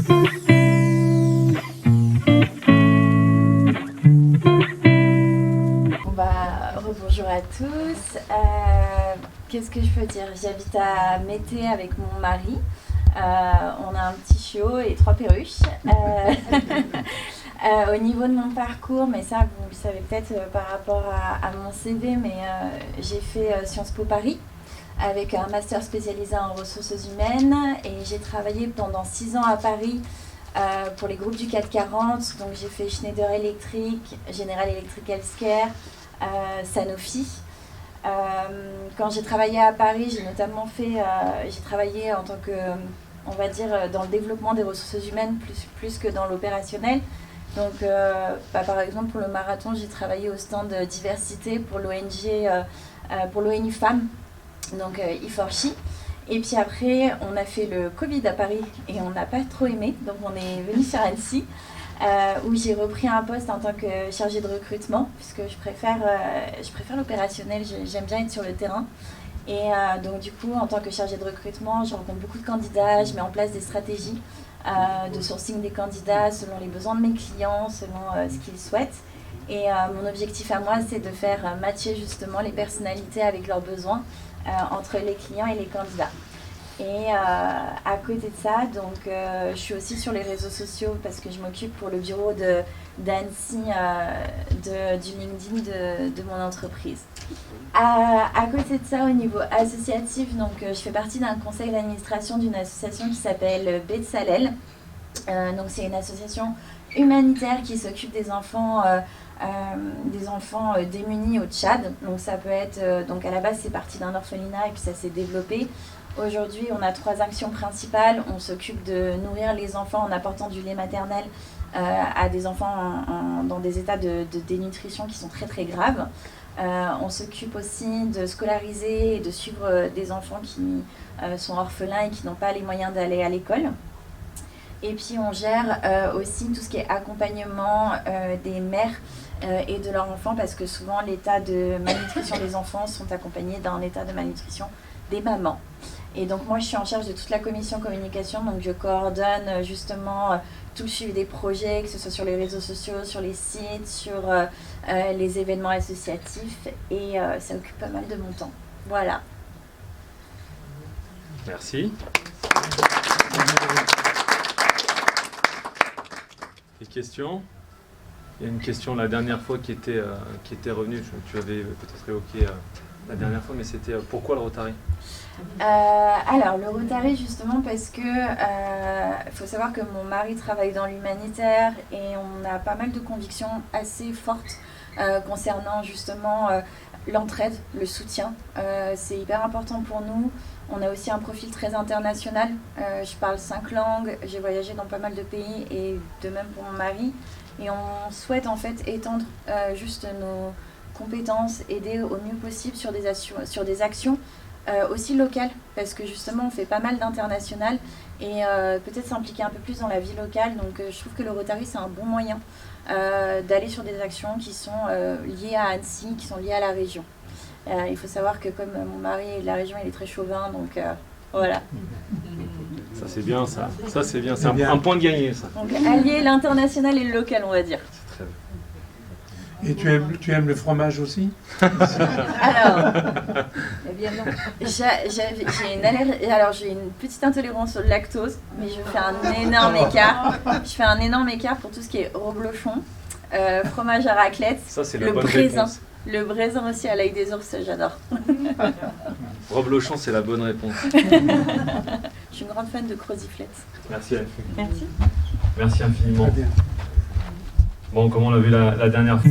Bonjour à tous. Qu'est-ce que je peux dire? J'habite à Mété avec mon mari. On a un petit chiot et 3 perruches. Au niveau de mon parcours, mais ça vous le savez peut-être par rapport à mon CV, mais j'ai fait Sciences Po Paris avec un master spécialisé en ressources humaines et j'ai travaillé pendant 6 ans à Paris pour les groupes du CAC 40. Donc j'ai fait Schneider Electric, General Electric Healthcare, Sanofi. Quand j'ai travaillé à Paris, j'ai notamment j'ai travaillé en tant que, on va dire, dans le développement des ressources humaines plus que dans l'opérationnel. Donc, par exemple, pour le marathon, j'ai travaillé au stand diversité pour l'ONG, pour l'ONU Femmes, donc I4She. Et puis après, on a fait le Covid à Paris et on n'a pas trop aimé, donc on est venu sur Annecy. Où j'ai repris un poste en tant que chargée de recrutement, puisque je préfère l'opérationnel, j'aime bien être sur le terrain. Et donc du coup, en tant que chargée de recrutement, je rencontre beaucoup de candidats, je mets en place des stratégies de sourcing des candidats selon les besoins de mes clients, selon ce qu'ils souhaitent. Et mon objectif à moi, c'est de faire matcher justement les personnalités avec leurs besoins entre les clients et les candidats. Et à côté de ça, donc, je suis aussi sur les réseaux sociaux parce que je m'occupe pour le bureau d'Annecy du LinkedIn de mon entreprise. À côté de ça, au niveau associatif, donc, je fais partie d'un conseil d'administration d'une association qui s'appelle Betsalel. Donc, c'est une association humanitaire qui s'occupe des enfants démunis au Tchad. Donc ça peut être, donc à la base c'est parti d'un orphelinat et puis ça s'est développé. Aujourd'hui on a 3 actions principales. On s'occupe de nourrir les enfants en apportant du lait maternel à des enfants dans des états de dénutrition qui sont très très graves. On s'occupe aussi de scolariser et de suivre des enfants qui sont orphelins et qui n'ont pas les moyens d'aller à l'école. Et puis on gère aussi tout ce qui est accompagnement des mères et de leurs enfants, parce que souvent l'état de malnutrition des enfants sont accompagnés d'un état de malnutrition des mamans. Et donc moi je suis en charge de toute la commission communication, donc je coordonne justement tout le suivi des projets, que ce soit sur les réseaux sociaux, sur les sites, sur les événements associatifs, et ça occupe pas mal de mon temps. Voilà. Merci. Des questions? Il y a une question la dernière fois qui était revenue, tu avais peut-être évoqué la dernière fois, mais c'était pourquoi le Rotary? Alors le Rotary justement parce que faut savoir que mon mari travaille dans l'humanitaire et on a pas mal de convictions assez fortes concernant justement l'entraide, le soutien. C'est hyper important pour nous. On a aussi un profil très international. Je parle 5 langues, j'ai voyagé dans pas mal de pays et de même pour mon mari. Et on souhaite en fait étendre juste nos compétences, aider au mieux possible sur des actions aussi locales, parce que justement on fait pas mal d'international et peut-être s'impliquer un peu plus dans la vie locale. Donc je trouve que le Rotary c'est un bon moyen d'aller sur des actions qui sont liées à Annecy, qui sont liées à la région. Il faut savoir que comme mon mari est de la région, il est très chauvin, donc voilà. Ça c'est bien ça, c'est bien, c'est un point de gagné ça. Donc allier l'international et le local, on va dire. C'est très bien. Et tu aimes le fromage aussi? Alors, eh bien non. J'ai une petite intolérance au lactose, mais je fais un énorme écart. Je fais un énorme écart pour tout ce qui est reblochon, fromage à raclette, Ça c'est la le bonne braisin. réponse. Le braisin aussi à l'ail des ours, j'adore. Reblochon, c'est la bonne réponse. Je suis une grande fan de croziflette. Merci Anne. Merci. Merci infiniment. Bon, comme on l'a vu la dernière fois.